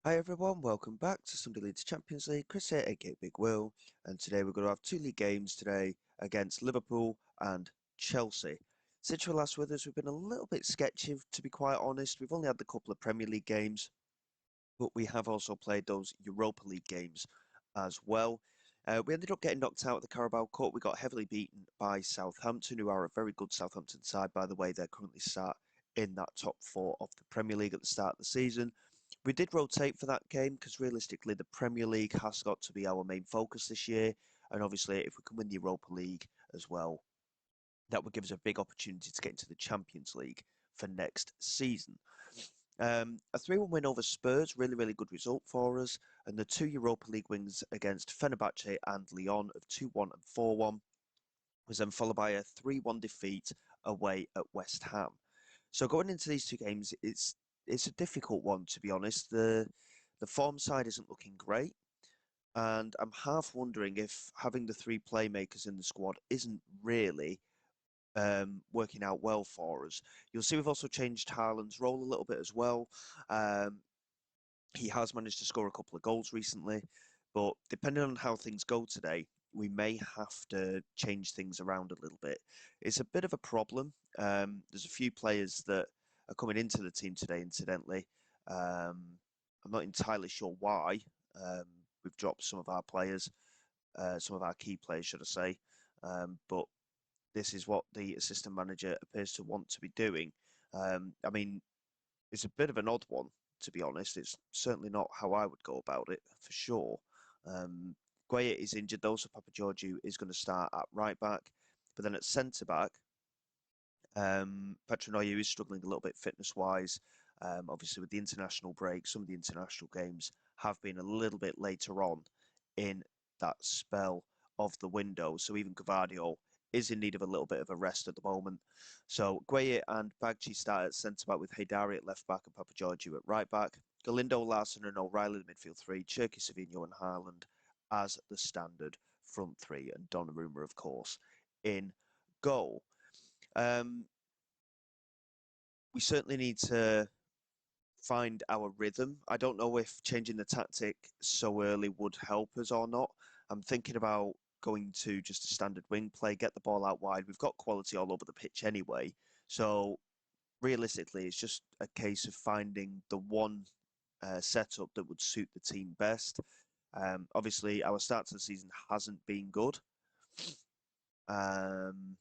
Hi everyone, welcome back to Sunday Leeds Champions League. Chris here, aka Big Will, and today we're going to have two league games today against Liverpool and Chelsea. Since you were last with us, we've been a little bit sketchy, to be quite honest. We've only had the couple of Premier League games, but we have also played those Europa League games as well. We ended up getting knocked out of the Carabao Cup. We got heavily beaten by Southampton, who are a very good Southampton side, by the way. They're currently sat in that top four of the Premier League at the start of the season. We did rotate for that game because realistically, the Premier League has got to be our main focus this year. And obviously, if we can win the Europa League as well, that would give us a big opportunity to get into the Champions League for next season. A 3-1 win over Spurs, really, really good result for us. And the two Europa League wins against Fenerbahce and Lyon of 2-1 and 4-1 was then followed by a 3-1 defeat away at West Ham. So going into these two games, it's a difficult one, to be honest. The form side isn't looking great, and I'm half wondering if having the three playmakers in the squad isn't really working out well for us. You'll see we've also changed Haaland's role a little bit as well. Um, he has managed to score a couple of goals recently, but depending on how things go today, we may have to change things around a little bit. It's a bit of a problem. There's a few players that are coming into the team today, incidentally. Um, I'm not entirely sure why. Um, we've dropped some of our players, some of our key players, should I say. But this is what the assistant manager appears to want to be doing. I mean, it's a bit of an odd one, to be honest. It's certainly not how I would go about it, for sure. Um, Gueye is injured though, so Papageorgiou is going to start at right back. But then at centre back, Petronoiu is struggling a little bit fitness wise. Obviously, with the international break, some of the international games have been a little bit later on in that spell of the window. So even Gavardio is in need of a little bit of a rest at the moment. So Gueye and Bagchi start at centre back with Haidari at left back and Papageorgiou at right back. Galindo, Larson, and O'Reilly the midfield three. Cherky, Savino, and Haaland as the standard front three, and Donnarumma, of course, in goal. Um, we certainly need to find our rhythm. I don't know if changing the tactic so early would help us or not. I'm thinking about going to just a standard wing play, get the ball out wide. We've got quality all over the pitch anyway. So realistically, it's just a case of finding the one setup that would suit the team best. Obviously, our start to the season hasn't been good. Um,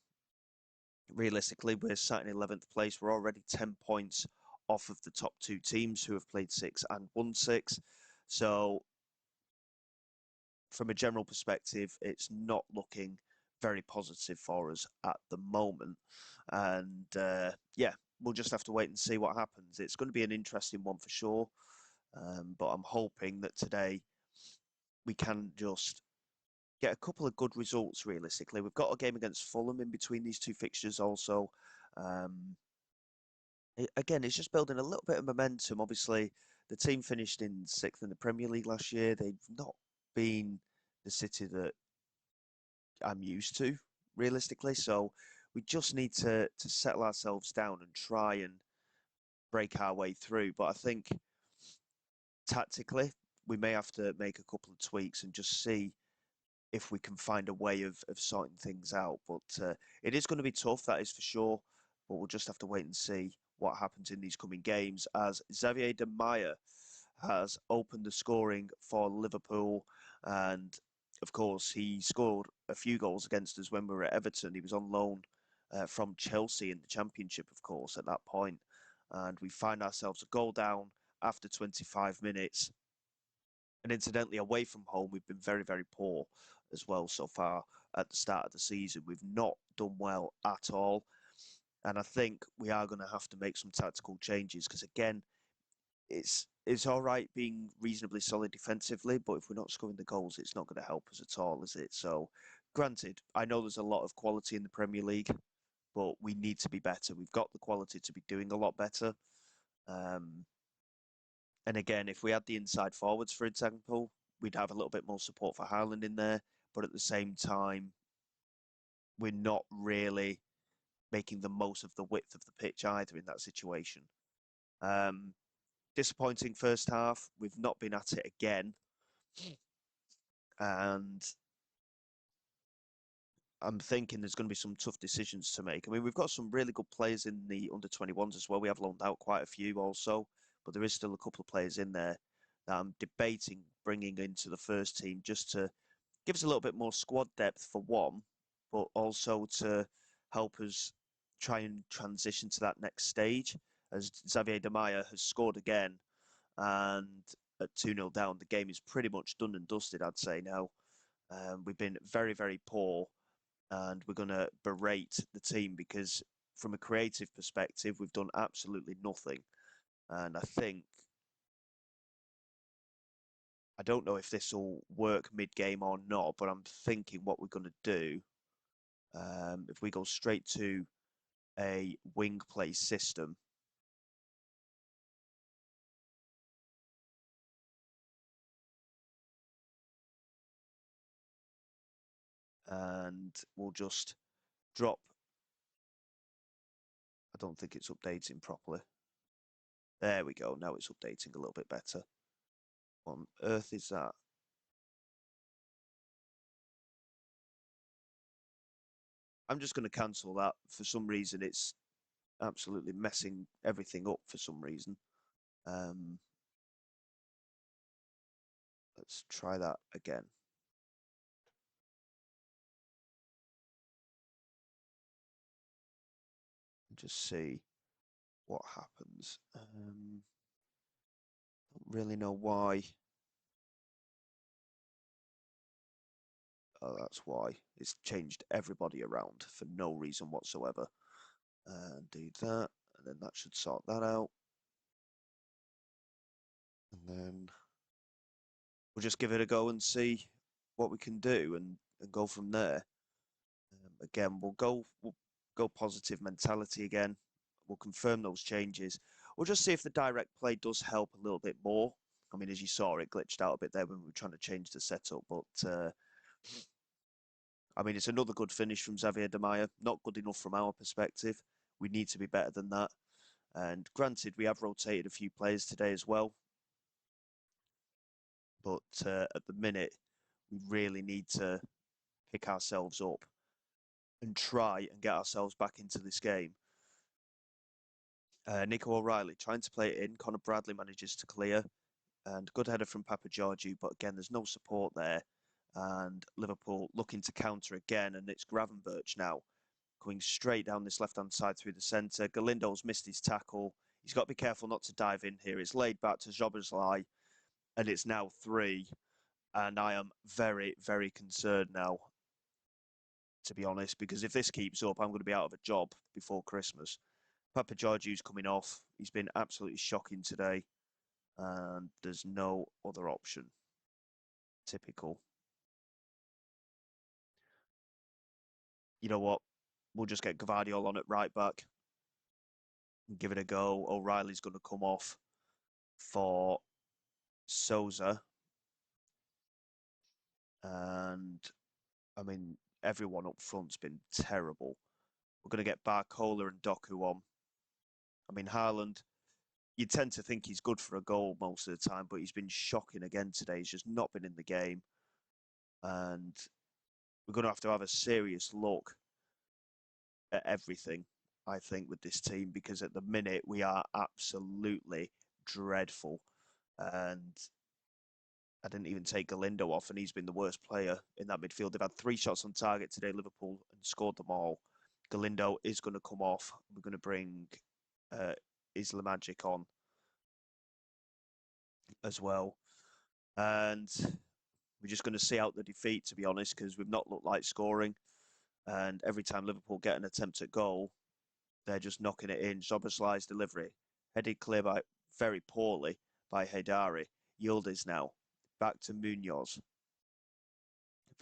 Realistically, we're sat in 11th place. We're already 10 points off of the top two teams who have played six and won six. So, from a general perspective, it's not looking very positive for us at the moment. And yeah, we'll just have to wait and see what happens. It's going to be an interesting one for sure. But I'm hoping that today we can just get a couple of good results realistically. We've got a game against Fulham in between these two fixtures also. Um, Again, it's just building a little bit of momentum. Obviously, the team finished in sixth in the Premier League last year. They've not been the City that I'm used to, realistically. So we just need to settle ourselves down and try and break our way through. But I think tactically, we may have to make a couple of tweaks and just see if we can find a way of sorting things out. But it is going to be tough, that is for sure. But we'll just have to wait and see what happens in these coming games as Xavier de Meyer has opened the scoring for Liverpool. And of course, he scored a few goals against us when we were at Everton. He was on loan from Chelsea in the Championship, of course, at that point. And we find ourselves a goal down after 25 minutes. And incidentally, away from home, we've been very, very poor as well so far at the start of the season. We've not done well at all. And I think we are going to have to make some tactical changes because, again, it's all right being reasonably solid defensively, but if we're not scoring the goals, it's not going to help us at all, is it? So, granted, I know there's a lot of quality in the Premier League, but we need to be better. We've got the quality to be doing a lot better. Um, and again, if we had the inside forwards, for example, we'd have a little bit more support for Haaland in there. But at the same time, we're not really making the most of the width of the pitch either in that situation. Um, disappointing first half. We've not been at it again. And I'm thinking there's going to be some tough decisions to make. I mean, we've got some really good players in the under-21s as well. We have loaned out quite a few also, but there is still a couple of players in there that I'm debating bringing into the first team just to give us a little bit more squad depth for one, but also to help us try and transition to that next stage. As Xavier De Maya has scored again, and at 2-0 down, the game is pretty much done and dusted, I'd say now. We've been very, very poor, and we're going to berate the team because from a creative perspective, we've done absolutely nothing. And I don't know if this will work mid-game or not, but I'm thinking what we're going to do, if we go straight to a wing play system, and we'll just drop. I don't think it's updating properly. There we go. Now it's updating a little bit better. What on earth is that? I'm just going to cancel that. For some reason, it's absolutely messing everything up for some reason. Um, let's try that again. And just see what happens. Don't really know why. Oh, that's why. It's changed everybody around for no reason whatsoever. Do that, and then that should sort that out. And then we'll just give it a go and see what we can do and go from there. Again, we'll go positive mentality again. We'll confirm those changes. We'll just see if the direct play does help a little bit more. I mean, as you saw, it glitched out a bit there when we were trying to change the setup, but I mean, it's another good finish from Xavier De Maya. Not good enough from our perspective. We need to be better than that. And granted, we have rotated a few players today as well. But at the minute, we really need to pick ourselves up and try and get ourselves back into this game. Nico O'Reilly trying to play it in. Connor Bradley manages to clear. And good header from Papa Georgiou, but again, there's no support there. And Liverpool looking to counter again, and it's Gravenberch now going straight down this left-hand side through the centre. Galindo's missed his tackle. He's got to be careful not to dive in here. It's laid back to Szoboszlai, and it's now 3. And I am very, very concerned now, to be honest, because if this keeps up, I'm going to be out of a job before Christmas. Papa Georgiou's coming off. He's been absolutely shocking today, and there's no other option. Typical. You know what? We'll just get Gvardiol on at right back and give it a go. O'Reilly's going to come off for Souza. And, I mean, everyone up front's been terrible. We're going to get Barcola and Doku on. I mean, Haaland, you tend to think he's good for a goal most of the time, but he's been shocking again today. He's just not been in the game. And we're going to have a serious look at everything, I think, with this team, because at the minute we are absolutely dreadful. And I didn't even take Galindo off, and he's been the worst player in that midfield. They've had 3 shots on target today, Liverpool, and scored them all. Galindo is going to come off. We're going to bring Isla Magic on as well. And we're just going to see out the defeat, to be honest, because we've not looked like scoring. And every time Liverpool get an attempt at goal, they're just knocking it in. Szoboszlai's delivery, headed clear by very poorly by Haidari. Yildiz now, back to Munoz.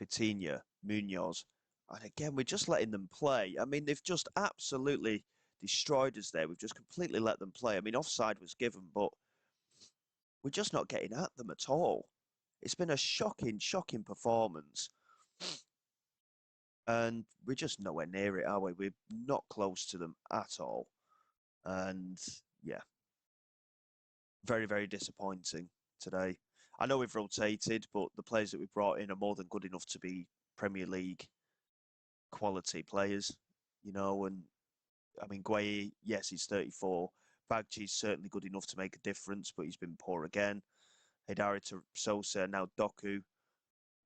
Vitinha, Munoz. And again, we're just letting them play. I mean, they've just absolutely destroyed us there. We've just completely let them play. I mean, offside was given, but we're just not getting at them at all. It's been a shocking, shocking performance. And we're just nowhere near it, are we? We're not close to them at all. And yeah, Very, very disappointing today. I know we've rotated, but the players that we've brought in are more than good enough to be Premier League quality players, and I mean, Gueye, yes, he's 34. Bagchi's certainly good enough to make a difference, but he's been poor again. Hidari to Sosa, now Doku,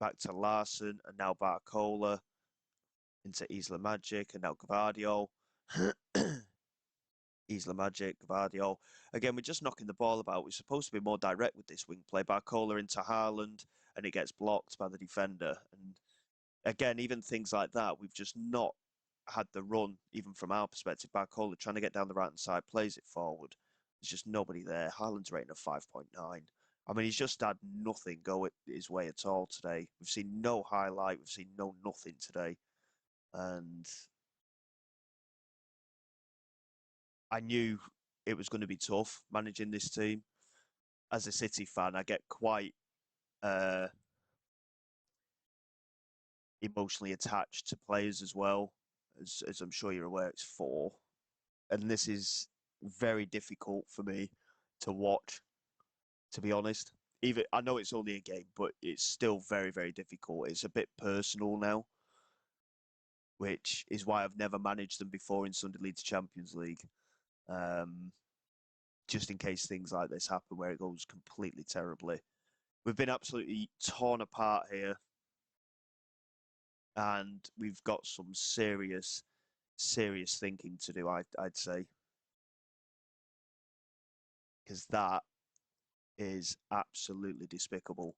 back to Larson, and now Barcola, into Isla Magic, and now Gvardiol. Isla Magic, Gvardiol. Again, we're just knocking the ball about. We're supposed to be more direct with this wing play. Barcola into Haaland, and it gets blocked by the defender. And again, even things like that, we've just not had the run, even from our perspective. Barcola trying to get down the right hand side, plays it forward. There's just nobody there. Haaland's rating of 5.9. I mean, he's just had nothing go his way at all today. We've seen no highlight. We've seen no nothing today. And I knew it was going to be tough managing this team. As a City fan, I get quite uh, emotionally attached to players as well, as I'm sure you're aware. It's four, and this is very difficult for me to watch. To be honest, even I know it's only a game, but it's still very, very difficult. It's a bit personal now, which is why I've never managed them before in Sunday League Champions League. Um, just in case things like this happen where it goes completely terribly. We've been absolutely torn apart here, and we've got some serious, serious thinking to do. I'd say, because that is absolutely despicable.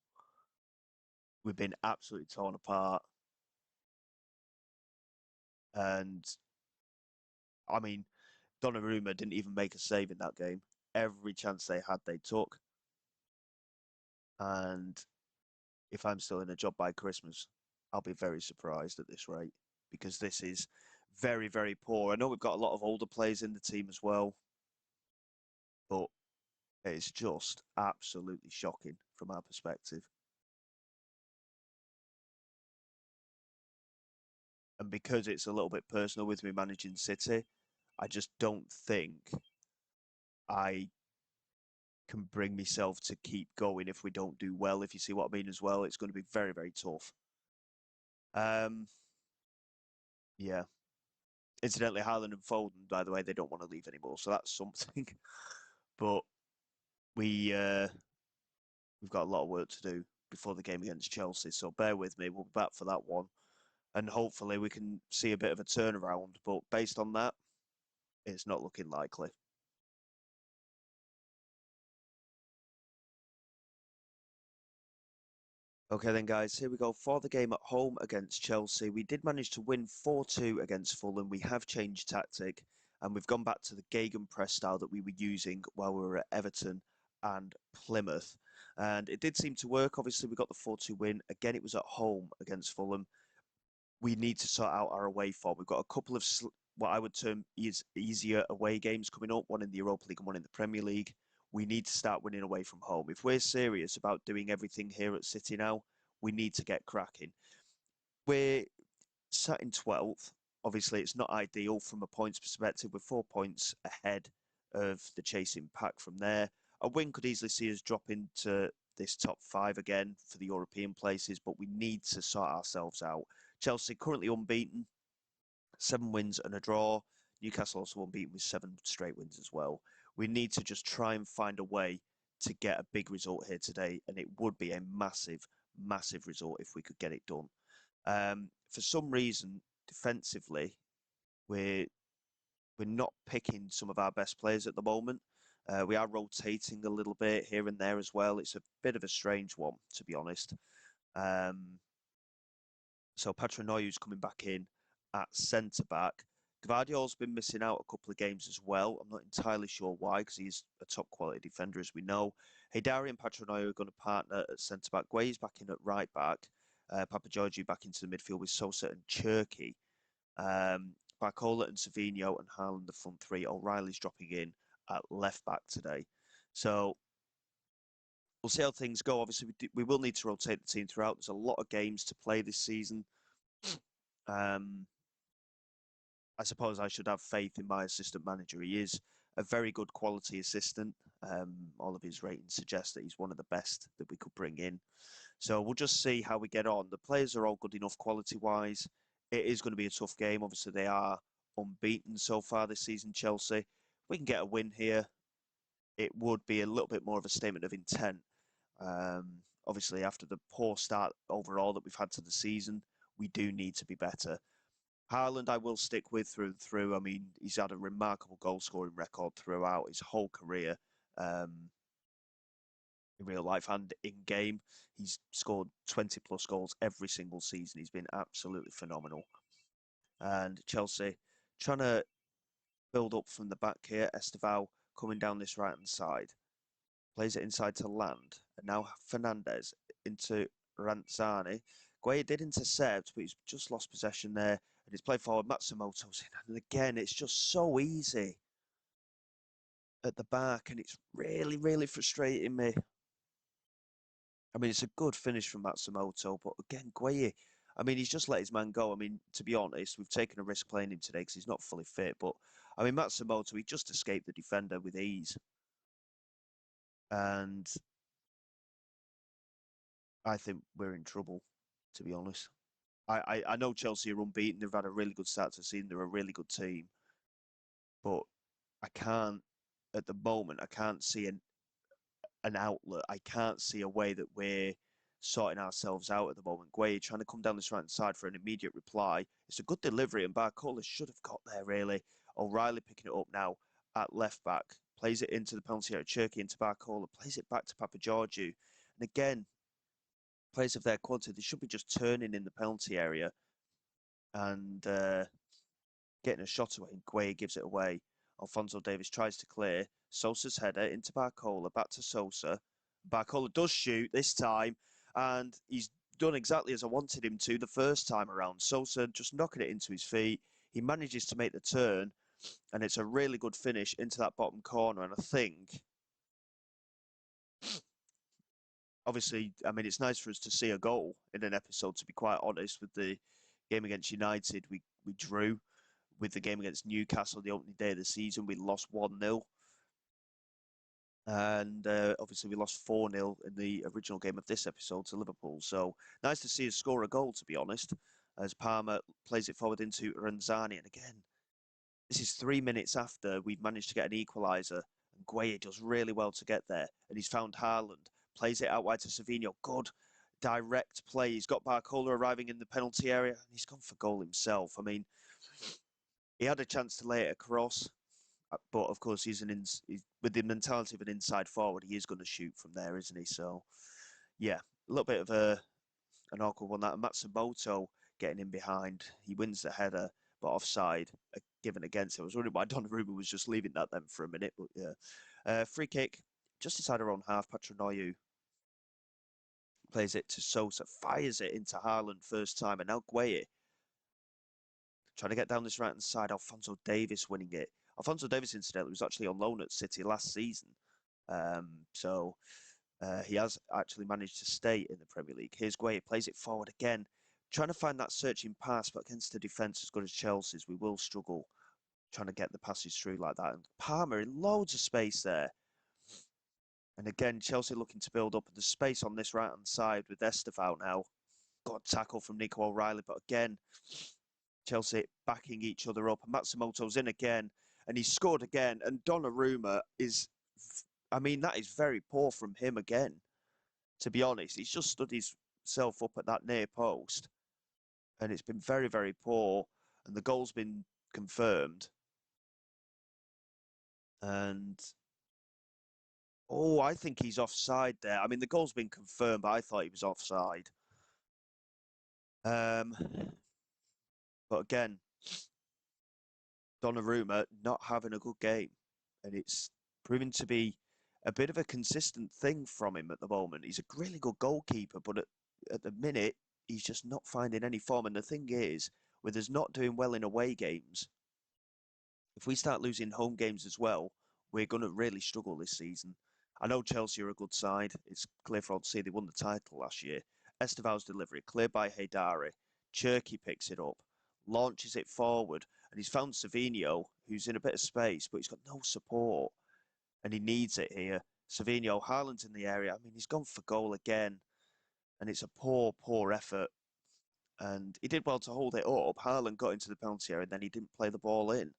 We've been absolutely torn apart, and I mean, Donnarumma didn't even make a save in that game. Every chance they had, they took. And if I'm still in a job by Christmas, I'll be very surprised at this rate because this is very, very poor. I know we've got a lot of older players in the team as well, but it's just absolutely shocking from our perspective. And because it's a little bit personal with me managing City, I just don't think I can bring myself to keep going if we don't do well. If you see what I mean as well, it's going to be very, very tough. Um, yeah. Incidentally, Haaland and Foden, by the way, they don't want to leave anymore, so that's something. But we we've got a lot of work to do before the game against Chelsea, so bear with me. We'll be back for that one, and hopefully we can see a bit of a turnaround. But based on that, it's not looking likely. Okay, then, guys, here we go for the game at home against Chelsea. We did manage to win 4-2 against Fulham. We have changed tactic and we've gone back to the Gegenpress style that we were using while we were at Everton and Plymouth. And it did seem to work. Obviously, we got the 4-2 win. Again, it was at home against Fulham. We need to sort out our away form. We've got a couple of what I would term is easier away games coming up, one in the Europa League and one in the Premier League. We need to start winning away from home. If we're serious about doing everything here at City now, we need to get cracking. We're sat in 12th. Obviously, it's not ideal from a points perspective. We're 4 points ahead of the chasing pack from there. A win could easily see us drop into this top five again for the European places, but we need to sort ourselves out. Chelsea currently unbeaten, 7 wins and a draw. Newcastle also unbeaten with 7 straight wins as well. We need to just try and find a way to get a big result here today, and it would be a massive, massive result if we could get it done. For some reason, defensively, we're we're not picking some of our best players at the moment. We are rotating a little bit here and there as well. It's a bit of a strange one, to be honest. Um, so Patrinoyu's coming back in at centre back. Gvardiol's been missing out a couple of games as well. I'm not entirely sure why, because he's a top quality defender, as we know. Hidari and Patrinoyu are going to partner at centre back. Gueye's back in at right back. Papageorgiou back into the midfield with Sosa and Cherky. Barcola and Savinho and Haaland the front three. O'Reilly's dropping in at left back today. So we'll see how things go. Obviously, we will need to rotate the team throughout. There's a lot of games to play this season. I suppose I should have faith in my assistant manager. He is a very good quality assistant. All of his ratings suggest that he's one of the best that we could bring in. So we'll just see how we get on. The players are all good enough quality-wise. It is going to be a tough game. Obviously, they are unbeaten so far this season, Chelsea. If we can get a win here, it would be a little bit more of a statement of intent. Um, Obviously, after the poor start overall that we've had to the season, we do need to be better. Haaland, I will stick with through and through. I mean, he's had a remarkable goal-scoring record throughout his whole career. In real life and in game. He's scored 20 plus goals every single season. He's been absolutely phenomenal. And Chelsea trying to build up from the back here. Esteval coming down this right hand side. Plays it inside to Land. And now Fernandez into Ranzani. Gueye did intercept, but he's just lost possession there. And he's played forward. Matsumoto's in. And again, it's just so easy at the back. And it's really, really frustrating me. I mean, it's a good finish from Matsumoto, but again, Gueye, I mean, he's just let his man go. I mean, to be honest, we've taken a risk playing him today because he's not fully fit. But I mean, Matsumoto, he just escaped the defender with ease. And I think we're in trouble, to be honest. I know Chelsea are unbeaten. They've had a really good start to the season. They're a really good team. But I can't, at the moment, I can't see an outlet. I can't see a way that we're sorting ourselves out at the moment. Gueye trying to come down this right side for an immediate reply. It's a good delivery, and Barcola should have got there, really. O'Reilly picking it up now at left back. Plays it into the penalty area. Cherky into Barcola. Plays it back to Papageorgiou. And again, players of their quality, they should be just turning in the penalty area and getting a shot away. And Gueye gives it away. Alphonso Davies tries to clear. Sosa's header into Barcola, back to Sosa. Barcola does shoot this time, and he's done exactly as I wanted him to the first time around. Sosa just knocking it into his feet. He manages to make the turn, and it's a really good finish into that bottom corner. And I think, obviously, I mean, it's nice for us to see a goal in an episode, to be quite honest. With the game against United, we drew. With the game against Newcastle, the opening day of the season, we lost 1-0. And obviously we lost 4-0 in the original game of this episode to Liverpool. So nice to see us score a goal, to be honest, as Palmer plays it forward into Ranzani. And again, this is 3 minutes after we've managed to get an equaliser. And Gueye does really well to get there. And he's found Haaland, plays it out wide to Savinho. Good direct play. He's got Barcola arriving in the penalty area. And he's gone for goal himself. I mean, he had a chance to lay it across. But of course, he's with the mentality of an inside forward. He is going to shoot from there, isn't he? So, yeah, a little bit of an awkward one. That Matsumoto getting in behind. He wins the header, but offside, given against it. I was wondering why Donnarumma was just leaving that then for a minute, but yeah. Free kick just inside our own half. Patronoiu plays it to Sosa, fires it into Haaland first time, and now Gueye trying to get down this right-hand side. Alphonso Davies winning it. Alphonso Davies, incidentally, was actually on loan at City last season. So he has actually managed to stay in the Premier League. Here's Gueye, plays it forward again. Trying to find that searching pass, but against a defence as good as Chelsea's, we will struggle trying to get the passes through like that. And Palmer in loads of space there. And again, Chelsea looking to build up the space on this right-hand side with Estevao now. Got a tackle from Nico O'Reilly, but again, Chelsea backing each other up. And Matsumoto's in again, and he scored again. And Donnarumma is, I mean, that is very poor from him again, to be honest. He's just stood himself up at that near post, and it's been very, very poor. And the goal's been confirmed. And, oh, I think he's offside there. I mean, the goal's been confirmed, but I thought he was offside. But again, Donnarumma not having a good game. And it's proving to be a bit of a consistent thing from him at the moment. He's a really good goalkeeper, but at the minute, he's just not finding any form. And the thing is, with us not doing well in away games, if we start losing home games as well, we're going to really struggle this season. I know Chelsea are a good side. It's clear for all to see they won the title last year. Estevao's delivery, cleared by Haidari. Cherky picks it up, launches it forward, and he's found Savinho, who's in a bit of space, but he's got no support. and he needs it here. Savinho, Haaland's in the area. I mean, he's gone for goal again, and it's a poor effort. And he did well to hold it up. Haaland got into the penalty area, and then he didn't play the ball in.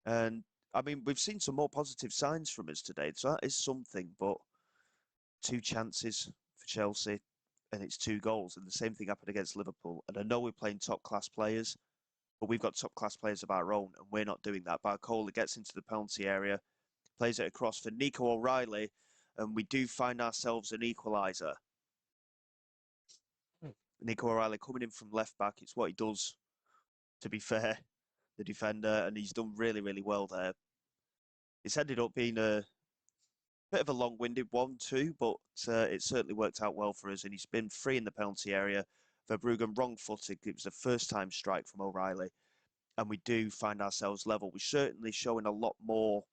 And I mean, we've seen some more positive signs from us today, so that is something. But two chances for Chelsea, and it's two goals, and the same thing happened against Liverpool. And I know we're playing top class players, but we've got top class players of our own, and we're not doing that. Barcola gets into the penalty area, plays it across for Nico O'Reilly, and we do find ourselves an equaliser. Nico O'Reilly coming in from left back, it's what he does, to be fair, the defender, and he's done really well there. It's ended up being a bit of a long-winded one too, but it certainly worked out well for us, and he's been free in the penalty area. Verbruggen wrong-footed, it was the first time strike from O'Reilly, and we do find ourselves level. We're certainly showing a lot more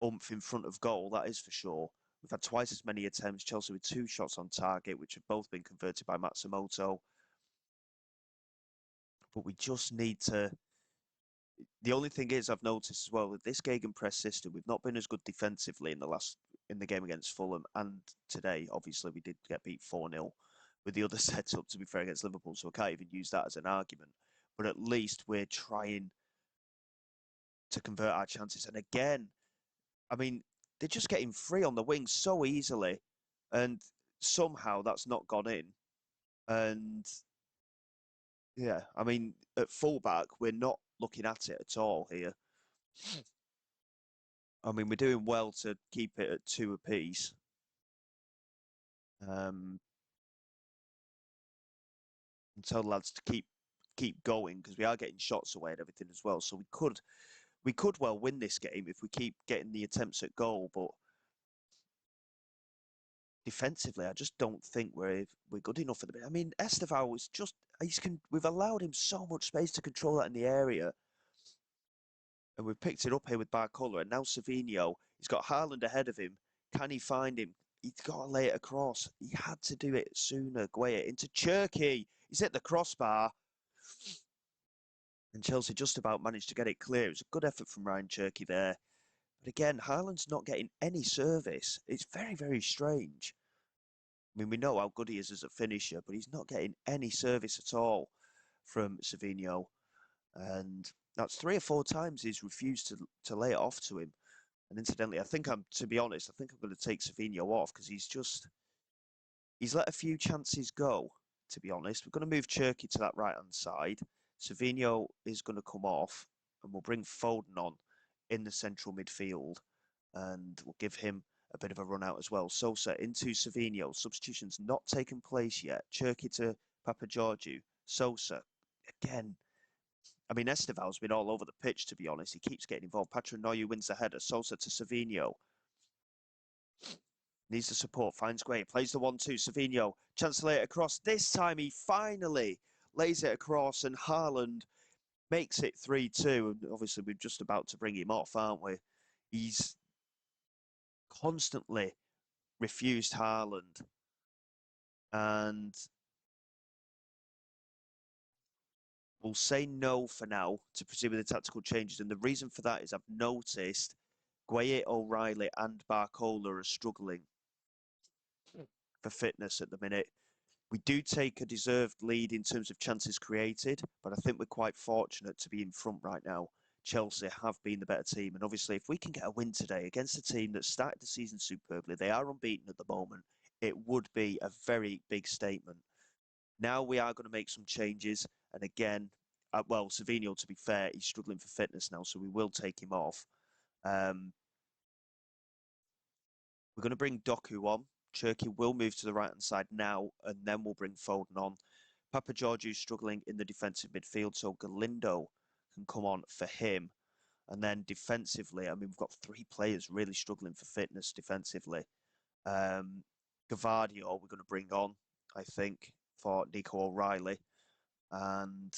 oomph in front of goal, that is for sure. We've had twice as many attempts, Chelsea with 2 shots on target, which have both been converted by Matsumoto. But we just need to... The only thing is, I've noticed as well, with this gegenpress system, we've not been as good defensively in the game against Fulham, and today, obviously, we did get beat 4-0 with the other setup, to be fair, against Liverpool, so I can't even use that as an argument. But at least we're trying to convert our chances. And again, I mean, they're just getting free on the wings so easily, and somehow that's not gone in. And yeah, I mean, at fullback, we're not looking at it at all here. I mean, we're doing well to keep it at 2 apiece. And tell the lads to keep going, because we are getting shots away and everything as well. So we could well win this game if we keep getting the attempts at goal, but defensively, I just don't think we're good enough for the. I mean, Estevao was just we've allowed him so much space to control that in the area, and we've picked it up here with Barcola, and now Savinho. He's got Haaland ahead of him. Can he find him? He's got to lay it across. He had to do it sooner. Gueye into Cherky. He's hit the crossbar, and Chelsea just about managed to get it clear. It was a good effort from Ryan Cherky there. But again, Haaland's not getting any service. It's very strange. I mean, we know how good he is as a finisher, but he's not getting any service at all from Savinho. And that's 3 or 4 times he's refused to lay it off to him. And incidentally, to be honest, I think I'm going to take Savinho off, because he's let a few chances go, to be honest. We're going to move Cherky to that right-hand side. Savinho is going to come off, and we'll bring Foden on in the central midfield, and we'll give him a bit of a run out as well. Sosa into Savinho. Substitutions not taken place yet. Cherky to Papageorgiou. Sosa again. I mean, Esteval's been all over the pitch, to be honest. He keeps getting involved. Patrick wins the header. Sosa to Savinho. Needs the support. Finds Gueye. Plays the 1-2. Savinho. Chance to lay it across. This time he finally lays it across, and Haaland makes it 3-2. And obviously, we're just about to bring him off, aren't we? He's constantly refused Haaland. And we'll say no for now to proceed with the tactical changes. And the reason for that is I've noticed Gueye, O'Reilly and Barcola are struggling for fitness at the minute. We do take a deserved lead in terms of chances created, but I think we're quite fortunate to be in front right now. Chelsea have been the better team. And obviously, if we can get a win today against a team that started the season superbly, they are unbeaten at the moment, it would be a very big statement. Now we are going to make some changes. And again, well, Savinho, to be fair, he's struggling for fitness now, so we will take him off. We're going to bring Doku on. Cherky will move to the right-hand side now, and then we'll bring Foden on. Papageorgiou's struggling in the defensive midfield, so Galindo can come on for him. And then defensively, I mean, we've got 3 players really struggling for fitness defensively. Gavardio, we're going to bring on, I think, for Nico O'Reilly. And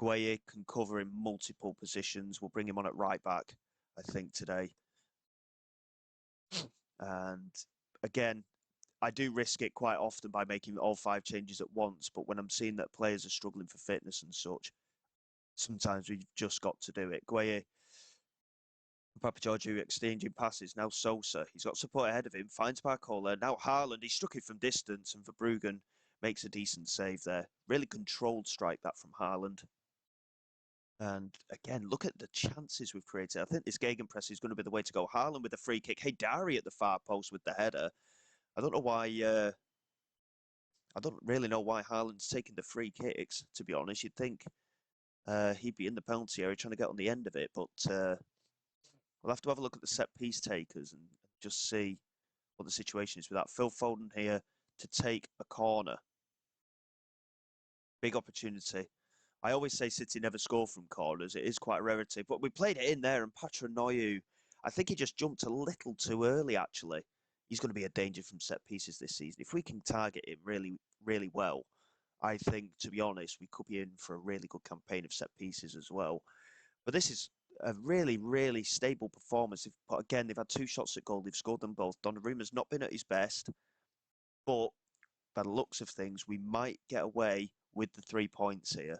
Gueye can cover in multiple positions. We'll bring him on at right back, I think, today. And again, I do risk it quite often by making all 5 changes at once. But when I'm seeing that players are struggling for fitness and such, sometimes we've just got to do it. Gueye, Papa Giorgio exchanging passes. Now Sosa. He's got support ahead of him. Finds Barcola. Now Haaland. He struck it from distance. And Verbruggen makes a decent save there. Really controlled strike that from Haaland. And again, look at the chances we've created. I think this gegenpress is going to be the way to go. Haaland with a free kick. Hey, Dari at the far post with the header. I don't know why. I don't really know why Haaland's taking the free kicks. To be honest, you'd think he'd be in the penalty area trying to get on the end of it, but we'll have to have a look at the set piece takers and just see what the situation is with that. Phil Foden here to take a corner. Big opportunity. I always say City never score from corners. It is quite a rarity, but we played it in there, and Patranoiu, I think he just jumped a little too early, actually. He's going to be a danger from set pieces this season. If we can target him really, really well, I think, to be honest, we could be in for a really good campaign of set pieces as well. But this is a really, really stable performance. But again, they've had 2 shots at goal. They've scored them both. Donnarumma's not been at his best, but by the looks of things, we might get away with the 3 points here.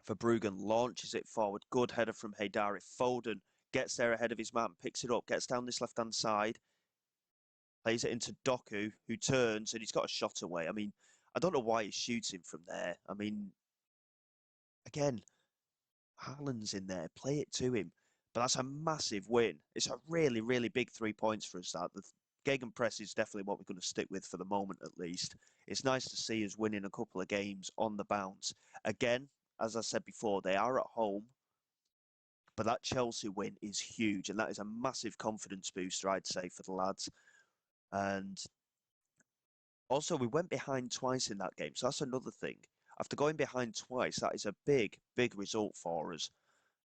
Verbruggen launches it forward. Good header from Haidari. Foden gets there ahead of his man, picks it up, gets down this left-hand side, plays it into Doku, who turns, and he's got a shot away. I mean, I don't know why he's shooting from there. I mean, again, Haaland's in there. Play it to him. But that's a massive win. It's a really, really big 3 points for us. That the gegenpress is definitely what we're going to stick with for the moment, at least. It's nice to see us winning a couple of games on the bounce. Again, as I said before, they are at home. But that Chelsea win is huge, and that is a massive confidence booster, I'd say, for the lads. And also, we went behind twice in that game, so that's another thing. After going behind twice, that is a big, big result for us.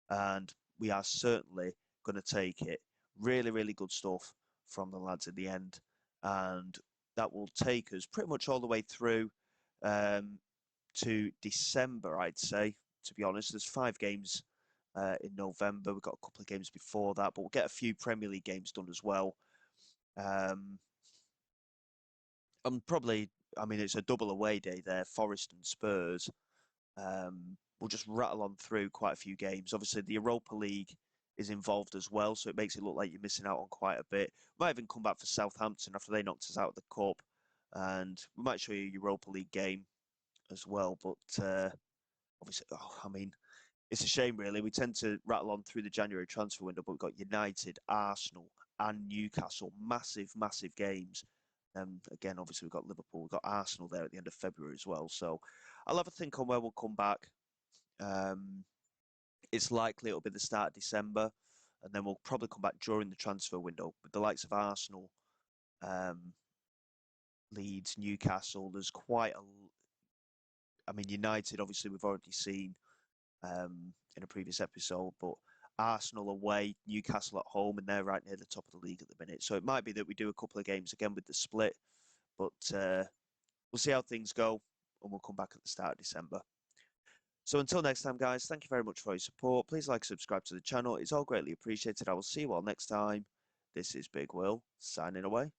And we are certainly going to take it. Really, really good stuff from the lads at the end. And that will take us pretty much all the way through to December, I'd say, to be honest. There's 5 games in November. We've got a couple of games before that, but we'll get a few Premier League games done as well. And probably, I mean, it's a double away day there, Forest and Spurs. We'll just rattle on through quite a few games. Obviously, the Europa League is involved as well, so it makes it look like you're missing out on quite a bit. We might even come back for Southampton after they knocked us out of the Cup, and we might show you a Europa League game as well. But obviously, I mean, it's a shame, really. We tend to rattle on through the January transfer window, but we've got United, Arsenal, and Newcastle. Massive, massive games. Again, obviously, we've got Liverpool, we've got Arsenal there at the end of February as well. So I'll have a think on where we'll come back. It's likely it'll be the start of December, and then we'll probably come back during the transfer window with the likes of Arsenal, Leeds, Newcastle. There's quite a. I mean, United, obviously, we've already seen in a previous episode, but Arsenal away, Newcastle at home, and they're right near the top of the league at the minute. So it might be that we do a couple of games again with the split, but we'll see how things go, and we'll come back at the start of December. So until next time, guys, thank you very much for your support. Please like, subscribe to the channel. It's all greatly appreciated. I will see you all next time. This is Big Will, signing away.